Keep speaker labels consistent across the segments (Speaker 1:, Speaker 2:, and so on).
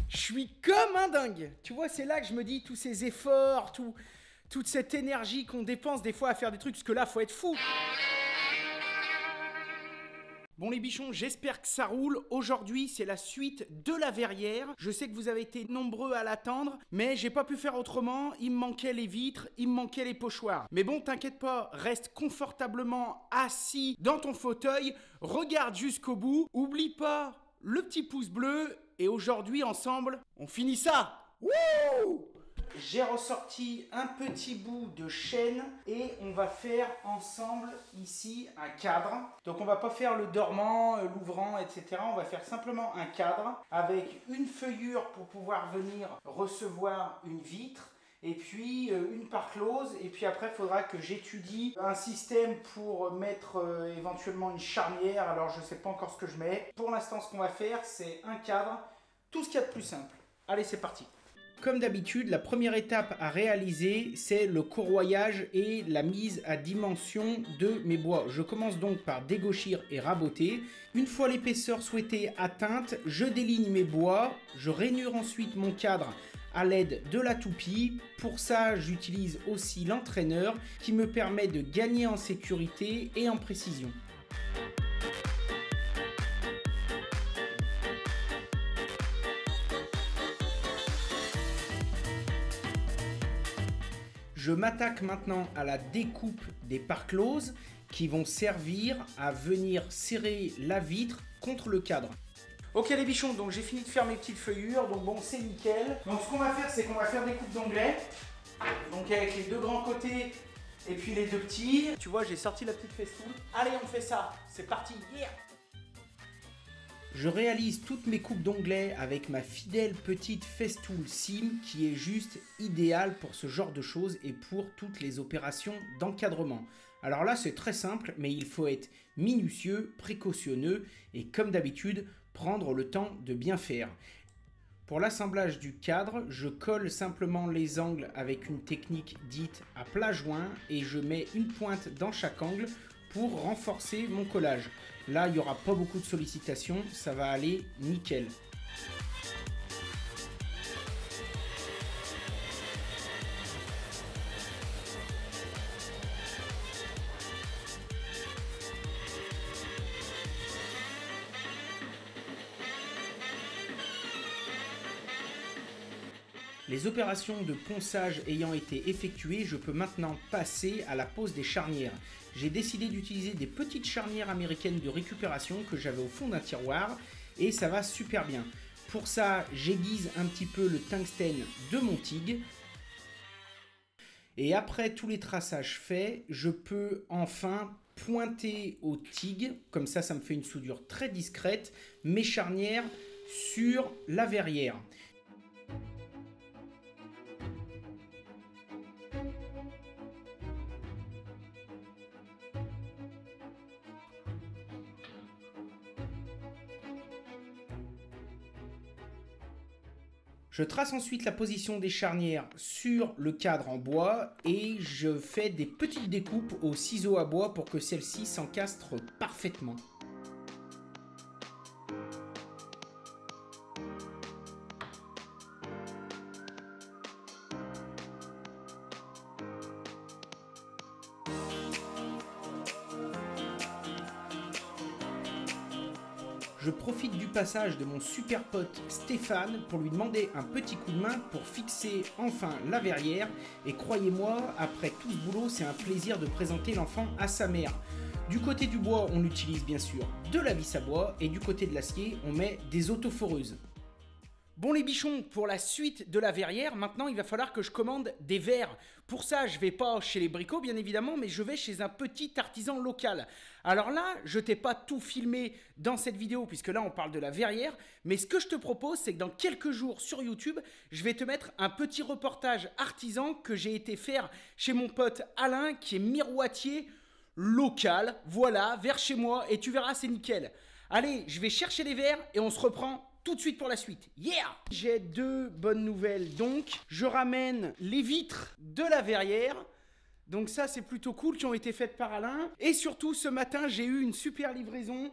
Speaker 1: Je suis comme un dingue. Tu vois, c'est là que je me dis tous ces efforts, toute cette énergie qu'on dépense des fois à faire des trucs, parce que là, faut être fou. Bon les bichons, j'espère que ça roule. Aujourd'hui, c'est la suite de la verrière. Je sais que vous avez été nombreux à l'attendre, mais j'ai pas pu faire autrement. Il me manquait les vitres, il me manquait les pochoirs. Mais bon, t'inquiète pas, reste confortablement assis dans ton fauteuil, regarde jusqu'au bout. Oublie pas le petit pouce bleu. Et aujourd'hui, ensemble, on finit ça. Wouh! J'ai ressorti un petit bout de chaîne et on va faire ensemble ici un cadre. Donc on va pas faire le dormant, l'ouvrant, etc. On va faire simplement un cadre avec une feuillure pour pouvoir venir recevoir une vitre. Et puis une part close, et puis après il faudra que j'étudie un système pour mettre éventuellement une charnière. Alors je sais pas encore ce que je mets. Pour l'instant ce qu'on va faire c'est un cadre, tout ce qu'il y a de plus simple. Allez c'est parti. Comme d'habitude, la première étape à réaliser, c'est le corroyage et la mise à dimension de mes bois. Je commence donc par dégauchir et raboter. Une fois l'épaisseur souhaitée atteinte, je déligne mes bois, je rainure ensuite mon cadre à l'aide de la toupie. Pour ça, j'utilise aussi l'entraîneur qui me permet de gagner en sécurité et en précision. Je m'attaque maintenant à la découpe des parts closes qui vont servir à venir serrer la vitre contre le cadre. Ok les bichons, donc j'ai fini de faire mes petites feuillures, donc bon c'est nickel. Donc ce qu'on va faire, c'est qu'on va faire des coupes d'onglet. Donc avec les deux grands côtés et puis les deux petits. Tu vois, j'ai sorti la petite festoune. Allez, on fait ça, c'est parti, yeah! Je réalise toutes mes coupes d'onglets avec ma fidèle petite Festool Sim qui est juste idéale pour ce genre de choses et pour toutes les opérations d'encadrement. Alors là c'est très simple mais il faut être minutieux, précautionneux et comme d'habitude prendre le temps de bien faire. Pour l'assemblage du cadre, je colle simplement les angles avec une technique dite à plat joint et je mets une pointe dans chaque angle pour renforcer mon collage. Là, il n'y aura pas beaucoup de sollicitations, ça va aller nickel. Les opérations de ponçage ayant été effectuées, je peux maintenant passer à la pose des charnières. J'ai décidé d'utiliser des petites charnières américaines de récupération que j'avais au fond d'un tiroir et ça va super bien. Pour ça, j'aiguise un petit peu le tungstène de mon TIG. Et après tous les traçages faits, je peux enfin pointer au TIG, comme ça me fait une soudure très discrète, mes charnières sur la verrière. Je trace ensuite la position des charnières sur le cadre en bois et je fais des petites découpes au ciseau à bois pour que celles-ci s'encastrent parfaitement. Je profite du passage de mon super pote Stéphane pour lui demander un petit coup de main pour fixer enfin la verrière. Et croyez-moi, après tout ce boulot, c'est un plaisir de présenter l'enfant à sa mère. Du côté du bois, on utilise bien sûr de la vis à bois et du côté de l'acier, on met des autoforeuses. Bon les bichons, pour la suite de la verrière, maintenant il va falloir que je commande des verres. Pour ça, je vais pas chez les bricots bien évidemment, mais je vais chez un petit artisan local. Alors là, je t'ai pas tout filmé dans cette vidéo, puisque là on parle de la verrière, mais ce que je te propose, c'est que dans quelques jours sur YouTube, je vais te mettre un petit reportage artisan que j'ai été faire chez mon pote Alain, qui est miroitier local, voilà, vers chez moi, et tu verras, c'est nickel. Allez, je vais chercher les verres et on se reprend tout de suite pour la suite. Yeah! J'ai deux bonnes nouvelles donc. Je ramène les vitres de la verrière. Donc ça, c'est plutôt cool, qui ont été faites par Alain. Et surtout, ce matin, j'ai eu une super livraison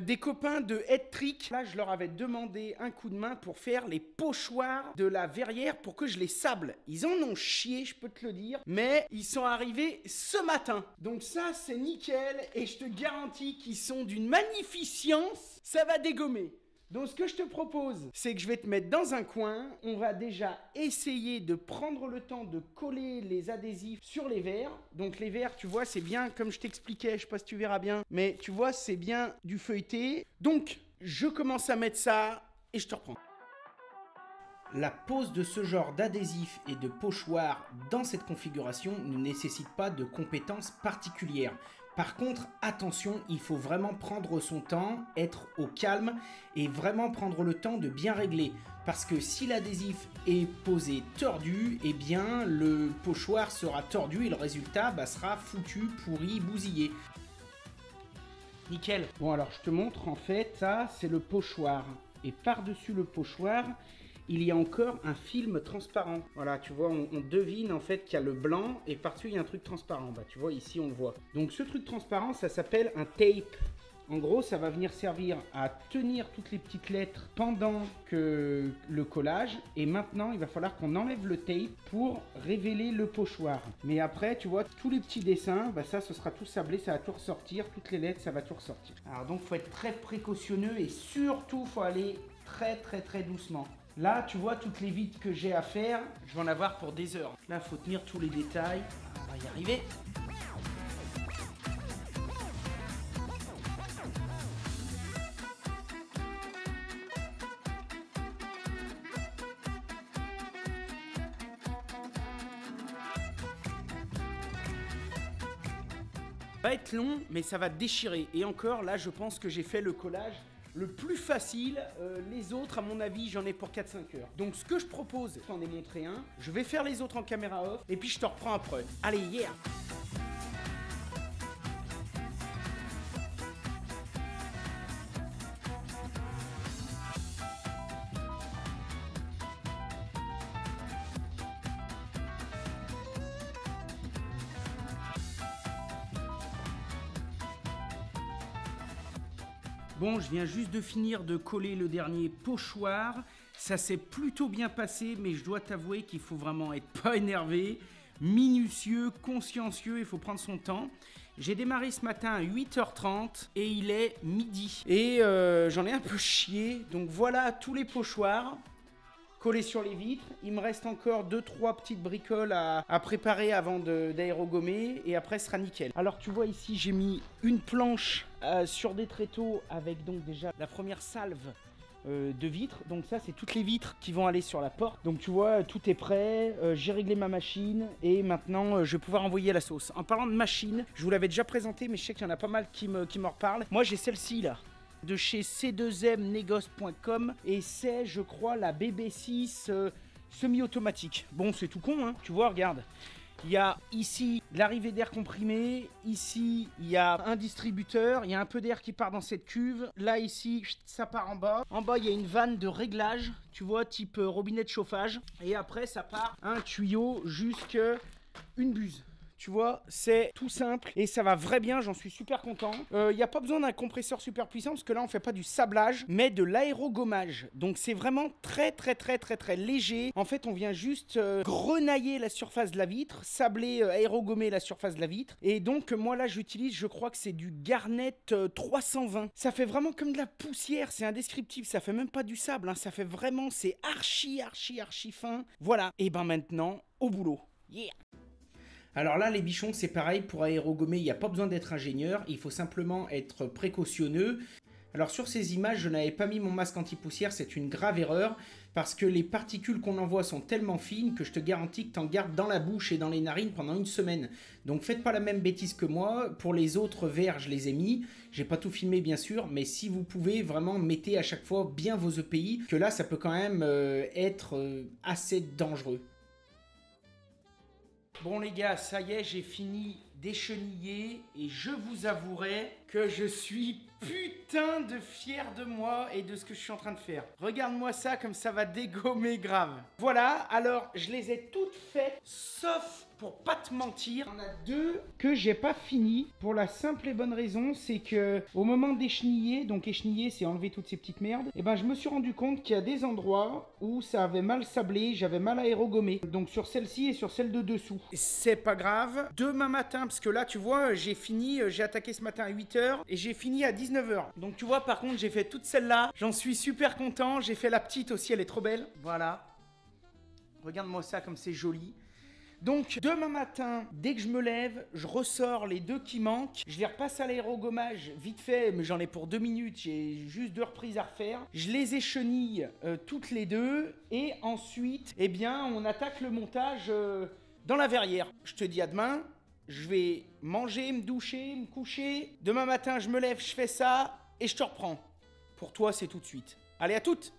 Speaker 1: des copains de Head Trick. Là, je leur avais demandé un coup de main pour faire les pochoirs de la verrière pour que je les sable. Ils en ont chié, je peux te le dire, mais ils sont arrivés ce matin. Donc ça, c'est nickel et je te garantis qu'ils sont d'une magnificence. Ça va dégommer. Donc ce que je te propose, c'est que je vais te mettre dans un coin. On va déjà essayer de prendre le temps de coller les adhésifs sur les verres. Donc les verres, tu vois, c'est bien, comme je t'expliquais, je sais pas si tu verras bien, mais tu vois, c'est bien du feuilleté. Donc, je commence à mettre ça et je te reprends. La pose de ce genre d'adhésif et de pochoir dans cette configuration ne nécessite pas de compétences particulières. Par contre, attention, il faut vraiment prendre son temps, être au calme et vraiment prendre le temps de bien régler. Parce que si l'adhésif est posé tordu, eh bien le pochoir sera tordu et le résultat sera foutu, pourri, bousillé. Nickel. Bon alors je te montre, en fait, ça c'est le pochoir. Et par-dessus le pochoir, il y a encore un film transparent. Voilà, tu vois, on devine en fait qu'il y a le blanc et par-dessus il y a un truc transparent. Bah, tu vois, ici on le voit. Donc ce truc transparent, ça s'appelle un tape. En gros, ça va venir servir à tenir toutes les petites lettres pendant que le collage. Et maintenant, il va falloir qu'on enlève le tape pour révéler le pochoir. Mais après, tu vois, tous les petits dessins, ça, ce sera tout sablé, ça va tout ressortir. Toutes les lettres, ça va tout ressortir. Alors donc, faut être très précautionneux et surtout, faut aller très doucement. Là, tu vois, toutes les vitres que j'ai à faire, je vais en avoir pour des heures. Là, il faut tenir tous les détails. On va y arriver. Ça va être long, mais ça va déchirer. Et encore, là, je pense que j'ai fait le collage le plus facile. Les autres, à mon avis, j'en ai pour 4-5 heures. Donc, ce que je propose, je t'en ai montré un. Je vais faire les autres en caméra off. Et puis, je te reprends après. Allez, yeah! Bon, je viens juste de finir de coller le dernier pochoir. Ça s'est plutôt bien passé, mais je dois t'avouer qu'il faut vraiment être pas énervé, minutieux, consciencieux, il faut prendre son temps. J'ai démarré ce matin à 8h30 et il est midi. Et j'en ai un peu chié, donc voilà tous les pochoirs collés sur les vitres. Il me reste encore 2-3 petites bricoles à préparer avant d'aérogommer et après ce sera nickel. Alors tu vois ici j'ai mis une planche sur des tréteaux avec donc déjà la première salve de vitres. Donc ça c'est toutes les vitres qui vont aller sur la porte. Donc tu vois tout est prêt, j'ai réglé ma machine et maintenant je vais pouvoir envoyer la sauce. En parlant de machine, je vous l'avais déjà présenté mais je sais qu'il y en a pas mal qui me reparlent. Moi j'ai celle-ci là, de chez c2mnegoce.com et c'est je crois la BB6 semi-automatique. Bon c'est tout con hein, tu vois regarde. Il y a ici l'arrivée d'air comprimé, ici il y a un distributeur, il y a un peu d'air qui part dans cette cuve, là ici ça part en bas. En bas il y a une vanne de réglage, tu vois type robinet de chauffage et après ça part un tuyau jusqu'à une buse. Tu vois, c'est tout simple et ça va vraiment bien, j'en suis super content. Il n'y a pas besoin d'un compresseur super puissant parce que là on fait pas du sablage mais de l'aérogommage. Donc c'est vraiment très léger. En fait on vient juste grenailler la surface de la vitre, sabler, aérogommer la surface de la vitre. Et donc moi là j'utilise, je crois que c'est du Garnet 320. Ça fait vraiment comme de la poussière, c'est indescriptible, ça fait même pas du sable, hein. Ça fait vraiment, c'est archi fin. Voilà, et ben maintenant au boulot. Yeah! Alors là, les bichons, c'est pareil, pour aérogommer, il n'y a pas besoin d'être ingénieur, il faut simplement être précautionneux. Alors sur ces images, je n'avais pas mis mon masque anti-poussière, c'est une grave erreur, parce que les particules qu'on envoie sont tellement fines que je te garantis que tu en gardes dans la bouche et dans les narines pendant une semaine. Donc faites pas la même bêtise que moi, pour les autres verres, je les ai mis, j'ai pas tout filmé bien sûr, mais si vous pouvez, vraiment mettez à chaque fois bien vos EPI, que là ça peut quand même être assez dangereux. Bon les gars, ça y est, j'ai fini d'écheniller et je vous avouerai que je suis putain de fier de moi et de ce que je suis en train de faire. Regarde-moi ça comme ça va dégommer grave. Voilà, alors je les ai toutes faites sauf pour pas te mentir, il y en a 2 que j'ai pas fini pour la simple et bonne raison, c'est que au moment d'écheniller, donc écheniller c'est enlever toutes ces petites merdes, et ben je me suis rendu compte qu'il y a des endroits où ça avait mal sablé, j'avais mal aérogommé. Donc sur celle-ci et sur celle de dessous. C'est pas grave. Demain matin, parce que là tu vois, j'ai fini, j'ai attaqué ce matin à 8h et j'ai fini à 19h. Donc tu vois, par contre, j'ai fait toute celle-là. J'en suis super content. J'ai fait la petite aussi, elle est trop belle. Voilà. Regarde-moi ça comme c'est joli. Donc demain matin, dès que je me lève, je ressors les 2 qui manquent. Je les repasse à l'aérogommage vite fait, mais j'en ai pour 2 minutes. J'ai juste 2 reprises à refaire. Je les échenille toutes les 2. Et ensuite, eh bien, on attaque le montage dans la verrière. Je te dis à demain. Je vais manger, me doucher, me coucher. Demain matin, je me lève, je fais ça et je te reprends. Pour toi, c'est tout de suite. Allez, à toutes!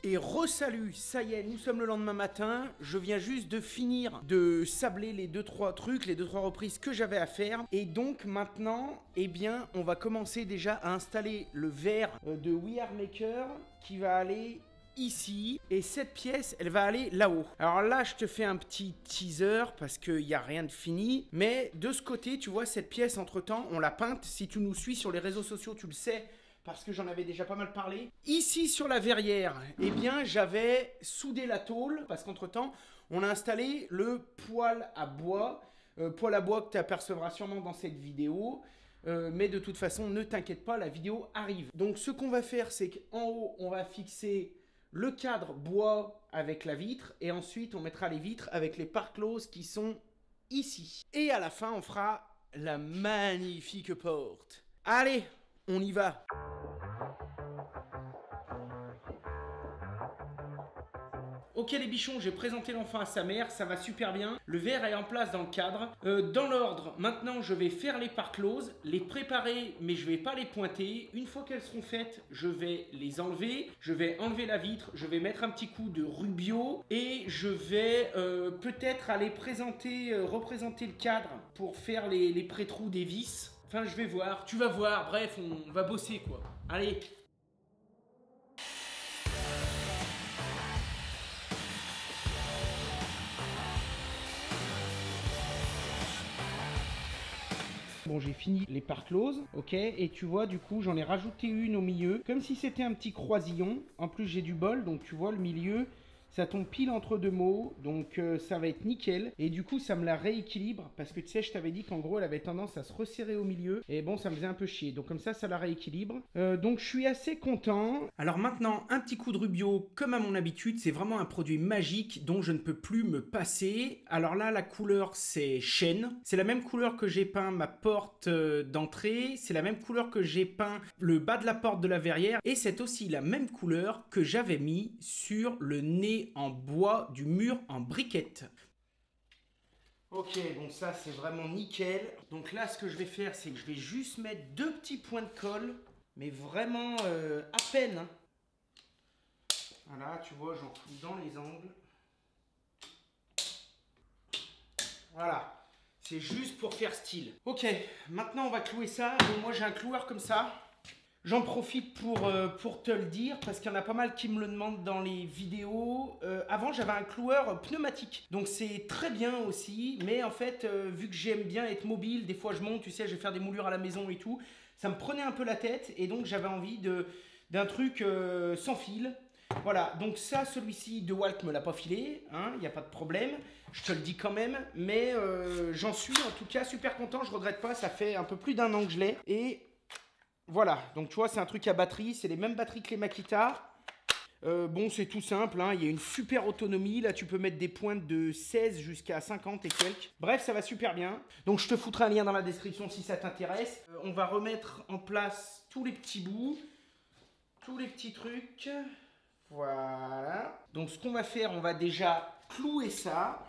Speaker 1: Et re-salut, ça y est, nous sommes le lendemain matin. Je viens juste de finir de sabler les 2-3 trucs, les 2-3 reprises que j'avais à faire. Et donc maintenant, eh bien, on va commencer déjà à installer le verre de We Are Maker qui va aller ici. Et cette pièce, elle va aller là-haut. Alors là, je te fais un petit teaser parce qu'il n'y a rien de fini. Mais de ce côté, tu vois, cette pièce, entre-temps, on l'a peinte. Si tu nous suis sur les réseaux sociaux, tu le sais, parce que j'en avais déjà pas mal parlé. Ici, sur la verrière, eh bien, j'avais soudé la tôle, parce qu'entre-temps, on a installé le poêle à bois que tu apercevras sûrement dans cette vidéo. Mais de toute façon, ne t'inquiète pas, la vidéo arrive. Donc, ce qu'on va faire, c'est qu'en haut, on va fixer le cadre bois avec la vitre, et ensuite, on mettra les vitres avec les pare closes qui sont ici. Et à la fin, on fera la magnifique porte. Allez, on y va. Ok les bichons, j'ai présenté l'enfant à sa mère, ça va super bien. Le verre est en place dans le cadre. Dans l'ordre, maintenant je vais faire les pare closes, les préparer, mais je vais pas les pointer. Une fois qu'elles seront faites, je vais les enlever. Je vais enlever la vitre, je vais mettre un petit coup de rubio et je vais peut-être aller représenter le cadre pour faire les pré-trous des vis. Enfin, je vais voir, tu vas voir, bref, on va bosser quoi. Allez. Bon, j'ai fini les pare closes, ok, et tu vois, du coup, j'en ai rajouté une au milieu, comme si c'était un petit croisillon. En plus, j'ai du bol, donc tu vois, le milieu, ça tombe pile entre 2 mots, donc ça va être nickel. Et du coup, ça me la rééquilibre, parce que tu sais, je t'avais dit qu'en gros, elle avait tendance à se resserrer au milieu. Et bon, ça me faisait un peu chier, donc comme ça la rééquilibre. Donc, je suis assez content. Alors maintenant, un petit coup de rubio, comme à mon habitude, c'est vraiment un produit magique dont je ne peux plus me passer. Alors là, la couleur, c'est chêne. C'est la même couleur que j'ai peint ma porte d'entrée. C'est la même couleur que j'ai peint le bas de la porte de la verrière. Et c'est aussi la même couleur que j'avais mis sur le nez en bois du mur en briquette. Ok, bon ça c'est vraiment nickel. Donc là ce que je vais faire c'est que je vais juste mettre 2 petits points de colle, mais vraiment à peine. Hein. Voilà, tu vois, j'en fous dans les angles. Voilà, c'est juste pour faire style. Ok, maintenant on va clouer ça. Donc moi j'ai un cloueur comme ça. J'en profite pour te le dire, parce qu'il y en a pas mal qui me le demandent dans les vidéos. Avant, j'avais un cloueur pneumatique. Donc, c'est très bien aussi. Mais en fait, vu que j'aime bien être mobile, des fois, je monte, tu sais, je vais faire des moulures à la maison et tout. Ça me prenait un peu la tête. Et donc, j'avais envie d'un truc sans fil. Voilà, donc ça, celui-ci, DeWalt me l'a pas filé. Hein, il n'y a pas de problème. Je te le dis quand même. Mais j'en suis en tout cas super content. Je regrette pas. Ça fait un peu plus d'1 an que je l'ai. Et voilà, donc tu vois, c'est un truc à batterie, c'est les mêmes batteries que les Makita. Bon, c'est tout simple, hein. Il y a une super autonomie. Là, tu peux mettre des pointes de 16 jusqu'à 50 et quelques. Bref, ça va super bien. Donc, je te foutrai un lien dans la description si ça t'intéresse. On va remettre en place tous les petits bouts, tous les petits trucs. Voilà. Donc, ce qu'on va faire, on va déjà clouer ça.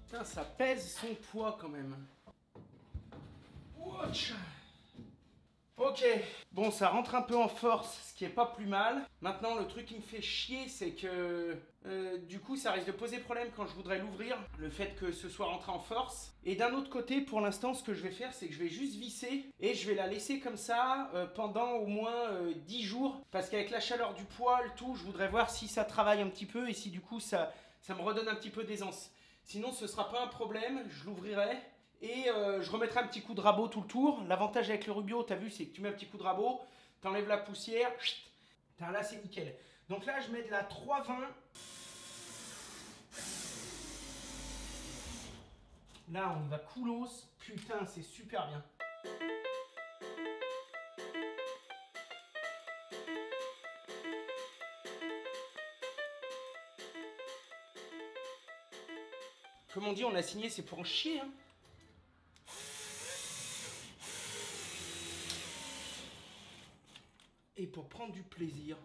Speaker 1: Putain, ça pèse son poids quand même. Ouch. Ok, bon ça rentre un peu en force, ce qui est pas plus mal. Maintenant le truc qui me fait chier c'est que du coup ça risque de poser problème quand je voudrais l'ouvrir, le fait que ce soit rentré en force. Et d'un autre côté pour l'instant ce que je vais faire c'est que je vais juste visser et je vais la laisser comme ça pendant au moins 10 jours. Parce qu'avec la chaleur du poêle, tout, je voudrais voir si ça travaille un petit peu et si du coup ça me redonne un petit peu d'aisance. Sinon ce sera pas un problème, je l'ouvrirai. Et je remettrai un petit coup de rabot tout le tour. L'avantage avec le Rubio, t'as vu, c'est que tu mets un petit coup de rabot, t'enlèves la poussière, là c'est nickel. Donc là je mets de la 320. Là on y va coolos, putain c'est super bien. Comme on dit, on a signé, c'est pour en chier hein. Et pour prendre du plaisir.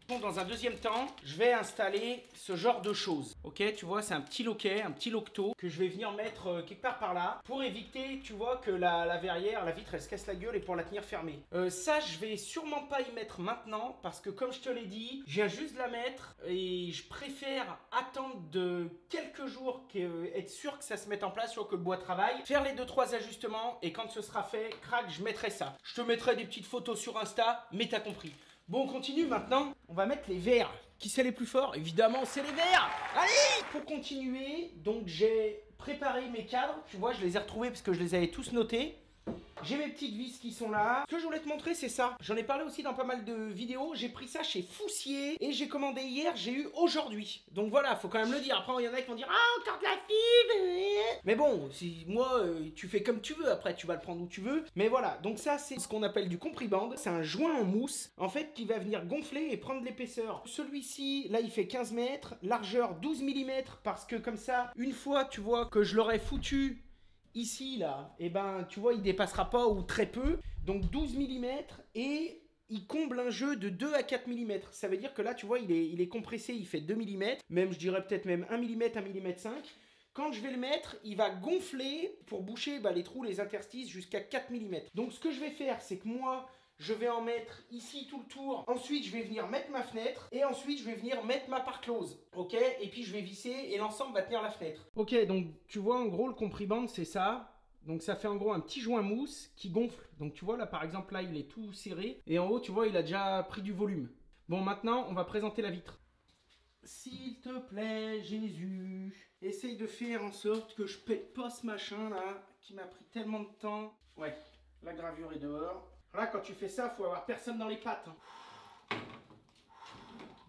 Speaker 1: Bon, dans un deuxième temps, je vais installer ce genre de choses. Ok, tu vois, c'est un petit loquet, un petit loquetot que je vais venir mettre quelque part par là pour éviter, tu vois, que la verrière, la vitre, elle se casse la gueule et pour la tenir fermée. Ça, je vais sûrement pas y mettre maintenant parce que comme je te l'ai dit, je viens juste de la mettre et je préfère attendre de quelques jours, être sûr que ça se mette en place, que le bois travaille, faire les 2-3 ajustements et quand ce sera fait, crac, je mettrai ça. Je te mettrai des petites photos sur Insta, mais t'as compris. Bon, on continue maintenant. On va mettre les verres. Qui c'est les plus forts? Évidemment, c'est les verres. Allez! Pour continuer, donc j'ai préparé mes cadres. Tu vois, je les ai retrouvés parce que je les avais tous notés. J'ai mes petites vis qui sont là. Ce que je voulais te montrer, c'est ça. J'en ai parlé aussi dans pas mal de vidéos. J'ai pris ça chez Foussier et j'ai commandé hier, j'ai eu aujourd'hui. Donc voilà, faut quand même le dire. Après, il y en a qui vont dire ah, encore de la fibre. Mais bon, si moi, tu fais comme tu veux. Après, tu vas le prendre où tu veux. Mais voilà, donc ça, c'est ce qu'on appelle du compriband. C'est un joint en mousse, en fait, qui va venir gonfler et prendre l'épaisseur. Celui-ci, là, il fait 15 mètres, largeur 12 mm, parce que comme ça, une fois, tu vois, que je l'aurais foutu ici, là, et ben, tu vois, il dépassera pas ou très peu. Donc 12 mm et il comble un jeu de 2 à 4 mm. Ça veut dire que là, tu vois, il est compressé, il fait 2 mm. Même, je dirais peut-être même 1 mm, 1 mm 5. Quand je vais le mettre, il va gonfler pour boucher les trous, les interstices jusqu'à 4 mm. Donc ce que je vais faire, c'est que moi, je vais en mettre ici tout le tour. Ensuite, je vais venir mettre ma fenêtre. Et ensuite, je vais venir mettre ma part close. Ok? Et puis, je vais visser et l'ensemble va tenir la fenêtre. Ok, donc tu vois, en gros, le compriband, c'est ça. Donc, ça fait en gros un petit joint mousse qui gonfle. Donc, tu vois, là, par exemple, là, il est tout serré. Et en haut, tu vois, il a déjà pris du volume. Bon, maintenant, on va présenter la vitre. S'il te plaît, Jésus, essaye de faire en sorte que je pète pas ce machin-là qui m'a pris tellement de temps. Ouais, la gravure est dehors. Là, quand tu fais ça, faut avoir personne dans les pattes.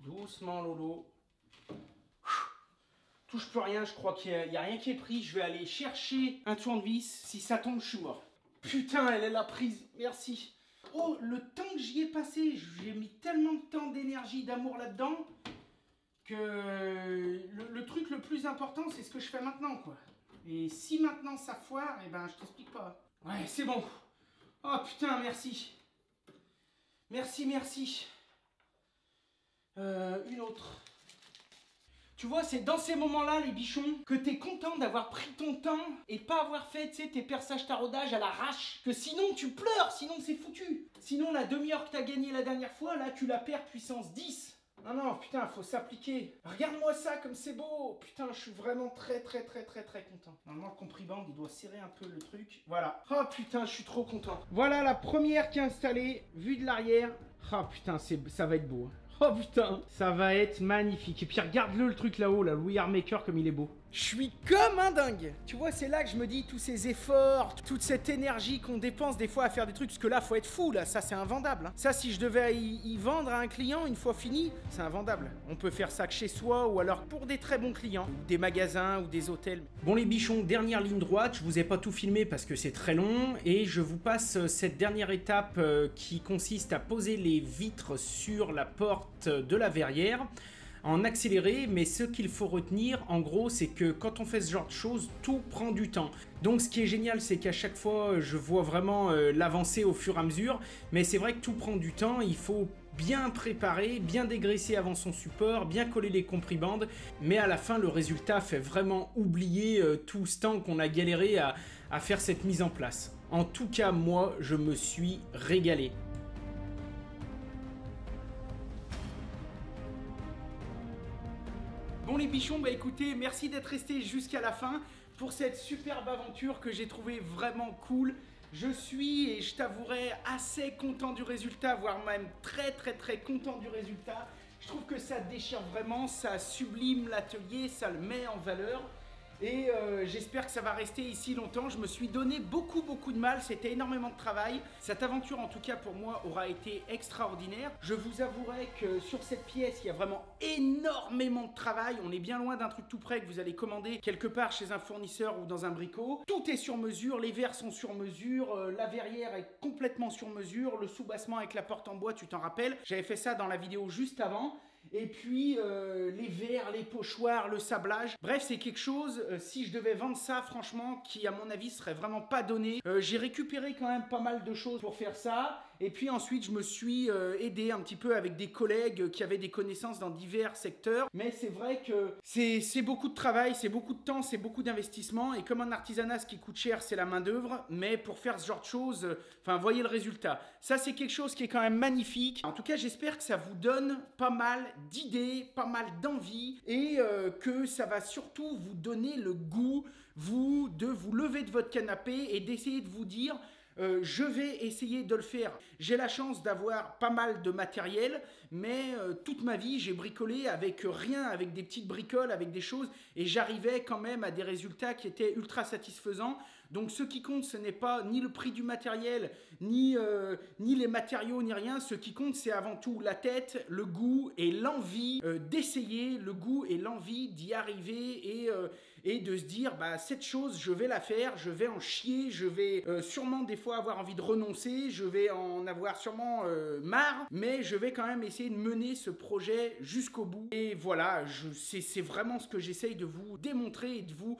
Speaker 1: Doucement, Lolo. Touche plus rien, je crois qu'il n'y a rien qui est pris. Je vais aller chercher un tournevis. Si ça tombe, je suis mort. Putain, elle est la prise. Merci. Oh, le temps que j'y ai passé. J'ai mis tellement de temps, d'énergie, d'amour là-dedans que le truc le plus important, c'est ce que je fais maintenant, quoi. Et si maintenant ça foire, eh ben, je t'explique pas. Ouais, c'est bon. Oh putain, merci. Merci, merci. Une autre. Tu vois, c'est dans ces moments-là, les bichons, que t'es content d'avoir pris ton temps et pas avoir fait, tu sais, tes perçages taraudage à l'arrache. Que sinon, tu pleures, sinon c'est foutu. Sinon, la demi-heure que t'as gagnée la dernière fois, là, tu la perds puissance 10. Non, non, putain, faut s'appliquer. Regarde-moi ça, comme c'est beau. Putain, je suis vraiment très content. Normalement, le compriband, il doit serrer un peu le truc. Voilà. Oh, putain, je suis trop content. Voilà la première qui est installée, vue de l'arrière. Oh, putain, ça va être beau. Oh, putain, ça va être magnifique. Et puis, regarde-le, le truc là-haut, là, Louis Armaker, comme il est beau. Je suis comme un dingue. Tu vois, c'est là que je me dis tous ces efforts, toute cette énergie qu'on dépense des fois à faire des trucs. Parce que là, faut être fou, là. Ça, c'est invendable. Hein. Ça, si je devais y vendre à un client une fois fini, c'est invendable. On peut faire ça que chez soi ou alors pour des très bons clients, ou des magasins ou des hôtels. Bon, les bichons, dernière ligne droite. Je vous ai pas tout filmé parce que c'est très long. Et je vous passe cette dernière étape qui consiste à poser les vitres sur la porte de la verrière. En accéléré, mais ce qu'il faut retenir en gros c'est que quand on fait ce genre de choses, tout prend du temps. Donc ce qui est génial, c'est qu'à chaque fois je vois vraiment l'avancée au fur et à mesure, mais c'est vrai que tout prend du temps, il faut bien préparé, bien dégraissé avant son support, bien collé les compribandes, mais à la fin le résultat fait vraiment oublier tout ce temps qu'on a galéré à faire cette mise en place. En tout cas moi je me suis régalé. Bon les bichons, bah écoutez, merci d'être restés jusqu'à la fin pour cette superbe aventure que j'ai trouvé vraiment cool. Je suis, et je t'avouerai, assez content du résultat, voire même très content du résultat. Je trouve que ça déchire vraiment, ça sublime l'atelier, ça le met en valeur. Et j'espère que ça va rester ici longtemps. Je me suis donné beaucoup de mal, c'était énormément de travail. Cette aventure en tout cas pour moi aura été extraordinaire. Je vous avouerai que sur cette pièce il y a vraiment énormément de travail. On est bien loin d'un truc tout prêt que vous allez commander quelque part chez un fournisseur ou dans un bricot. Tout est sur mesure, les verres sont sur mesure, la verrière est complètement sur mesure, le soubassement avec la porte en bois, tu t'en rappelles. J'avais fait ça dans la vidéo juste avant. Et puis les verres, les pochoirs, le sablage. Bref, c'est quelque chose, si je devais vendre ça, franchement, qui à mon avis serait vraiment pas donné. J'ai récupéré quand même pas mal de choses pour faire ça. Et puis ensuite, je me suis aidé un petit peu avec des collègues qui avaient des connaissances dans divers secteurs. Mais c'est vrai que c'est beaucoup de travail, c'est beaucoup de temps, c'est beaucoup d'investissement. Et comme en artisanat, ce qui coûte cher, c'est la main d'œuvre. Mais pour faire ce genre de choses, enfin, voyez le résultat. Ça, c'est quelque chose qui est quand même magnifique. En tout cas, j'espère que ça vous donne pas mal d'idées, pas mal d'envie. Et que ça va surtout vous donner le goût, de vous lever de votre canapé et d'essayer de vous dire... je vais essayer de le faire. J'ai la chance d'avoir pas mal de matériel, mais toute ma vie, j'ai bricolé avec rien, avec des petites bricoles, avec des choses, et j'arrivais quand même à des résultats qui étaient ultra satisfaisants. Donc ce qui compte, ce n'est pas ni le prix du matériel, ni les matériaux, ni rien. Ce qui compte, c'est avant tout la tête, le goût et l'envie d'essayer, le goût et l'envie d'y arriver et de se dire, bah, cette chose, je vais la faire, je vais en chier, je vais sûrement des fois avoir envie de renoncer, je vais en avoir sûrement marre, mais je vais quand même essayer de mener ce projet jusqu'au bout. Et voilà, c'est vraiment ce que j'essaye de vous démontrer et de vous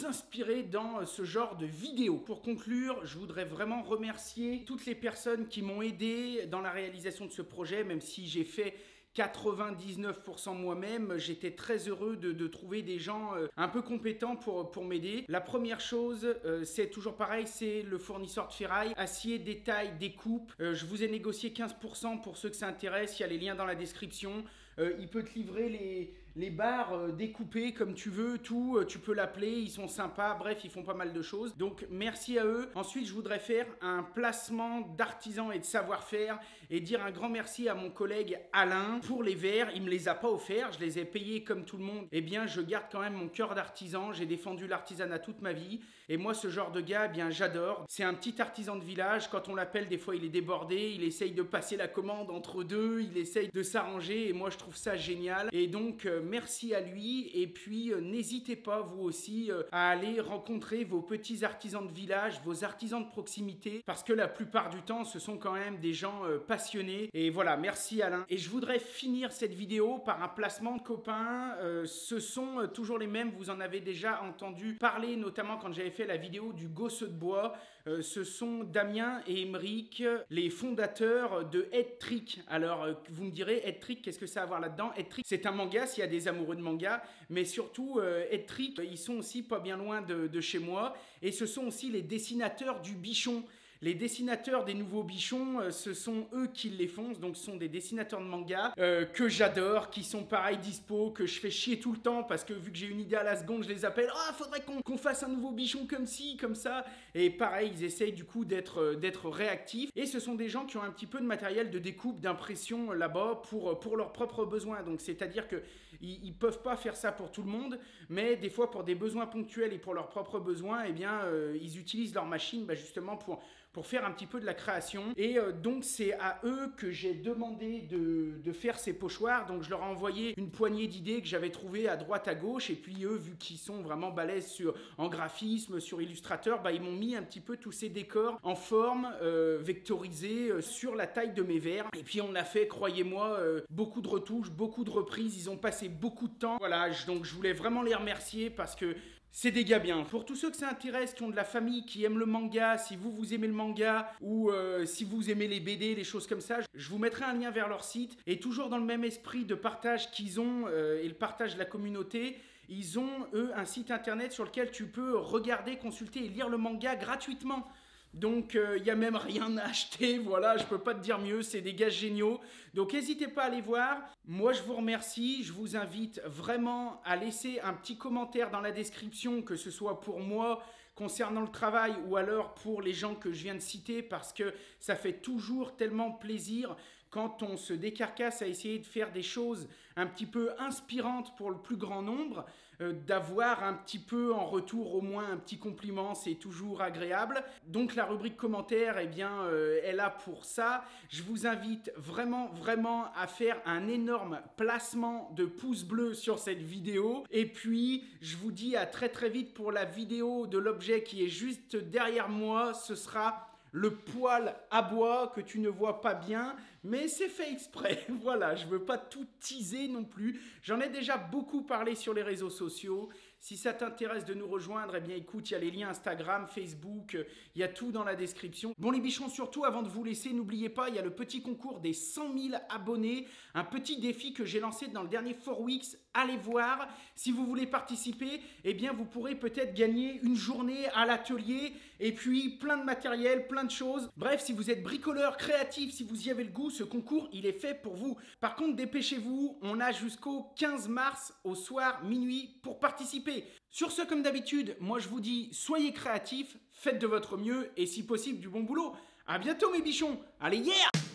Speaker 1: inspirer dans ce genre de vidéo. Pour conclure, je voudrais vraiment remercier toutes les personnes qui m'ont aidé dans la réalisation de ce projet, même si j'ai fait 99% moi-même. J'étais très heureux de trouver des gens un peu compétents pour m'aider. La première chose, c'est toujours pareil, c'est le fournisseur de ferraille, acier, détail, découpe. Je vous ai négocié 15% pour ceux que ça intéresse, il y a les liens dans la description. Il peut te livrer les barres découpées comme tu veux, tout, tu peux l'appeler, ils sont sympas, bref, ils font pas mal de choses. Donc merci à eux. Ensuite, je voudrais faire un placement d'artisans et de savoir-faire et dire un grand merci à mon collègue Alain pour les verres. Il me les a pas offerts, je les ai payés comme tout le monde. Eh bien, je garde quand même mon cœur d'artisan, j'ai défendu l'artisanat toute ma vie. Et moi, ce genre de gars, eh bien, j'adore. C'est un petit artisan de village, quand on l'appelle, des fois, il est débordé, il essaye de passer la commande entre deux, il essaye de s'arranger et moi, je trouve ça génial. Et donc, merci à lui. Et puis, n'hésitez pas, vous aussi, à aller rencontrer vos petits artisans de village, vos artisans de proximité, parce que la plupart du temps, ce sont quand même des gens passionnés. Et voilà, merci Alain. Et je voudrais finir cette vidéo par un placement de copains. Ce sont toujours les mêmes, vous en avez déjà entendu parler, notamment quand j'avais fait la vidéo du gosse de bois. Ce sont Damien et Émeric, les fondateurs de Headtrick. Alors, vous me direz, Headtrick, qu'est-ce que ça a à voir là-dedans? Headtrick, c'est un manga, s'il y a des amoureux de manga, mais surtout, Headtrick, ils sont aussi pas bien loin de chez moi, et ce sont aussi les dessinateurs du Bichon. Les dessinateurs des nouveaux Bichons, ce sont eux qui les font, donc ce sont des dessinateurs de manga que j'adore, qui sont pareil dispo, que je fais chier tout le temps parce que vu que j'ai une idée à la seconde, je les appelle, ah, faudrait qu'on fasse un nouveau Bichon comme ci, comme ça, et pareil, ils essayent du coup d'être réactifs, et ce sont des gens qui ont un petit peu de matériel de découpe, d'impression là-bas pour leurs propres besoins, donc c'est-à-dire que ils peuvent pas faire ça pour tout le monde, mais des fois pour des besoins ponctuels et pour leurs propres besoins, eh bien ils utilisent leur machine justement pour faire un petit peu de la création. Et donc c'est à eux que j'ai demandé de faire ces pochoirs. Donc je leur ai envoyé une poignée d'idées que j'avais trouvées à droite à gauche, et puis eux, vu qu'ils sont vraiment balèzes en graphisme, sur Illustrator, ils m'ont mis un petit peu tous ces décors en forme vectorisée sur la taille de mes verres. Et puis on a fait, croyez-moi, beaucoup de retouches, beaucoup de reprises, ils ont passé beaucoup de temps. Voilà, donc je voulais vraiment les remercier parce que C'est des gars bien. Pour tous ceux que ça intéresse, qui ont de la famille, qui aiment le manga, si vous aimez le manga ou si vous aimez les BD, les choses comme ça, je vous mettrai un lien vers leur site. Et toujours dans le même esprit de partage qu'ils ont et le partage de la communauté, ils ont, eux, un site internet sur lequel tu peux regarder, consulter et lire le manga gratuitement. Donc il n'y a même rien à acheter, voilà, je peux pas te dire mieux, c'est des gars géniaux. Donc n'hésitez pas à aller voir. Moi je vous remercie, je vous invite vraiment à laisser un petit commentaire dans la description, que ce soit pour moi concernant le travail ou alors pour les gens que je viens de citer, parce que ça fait toujours tellement plaisir quand on se décarcasse à essayer de faire des choses un petit peu inspirantes pour le plus grand nombre, d'avoir un petit peu en retour au moins un petit compliment, c'est toujours agréable. Donc la rubrique commentaires, eh bien, est là pour ça. Je vous invite vraiment à faire un énorme placement de pouces bleus sur cette vidéo. Et puis, je vous dis à très vite pour la vidéo de l'objet qui est juste derrière moi. Ce sera le poêle à bois que tu ne vois pas bien, mais c'est fait exprès. Voilà, je veux pas tout teaser non plus. J'en ai déjà beaucoup parlé sur les réseaux sociaux. Si ça t'intéresse de nous rejoindre, eh bien écoute, il y a les liens Instagram, Facebook, il y a tout dans la description. Bon les bichons, surtout avant de vous laisser, n'oubliez pas, il y a le petit concours des 100 000 abonnés, un petit défi que j'ai lancé dans le dernier 4 Weeks. Allez voir, si vous voulez participer, eh bien vous pourrez peut-être gagner une journée à l'atelier et puis plein de matériel, plein de choses. Bref, si vous êtes bricoleur, créatif, si vous y avez le goût, ce concours, il est fait pour vous. Par contre, dépêchez-vous, on a jusqu'au 15 mars au soir, minuit pour participer. Sur ce, comme d'habitude, moi je vous dis, soyez créatifs, faites de votre mieux et si possible du bon boulot. À bientôt mes bichons, allez yeah!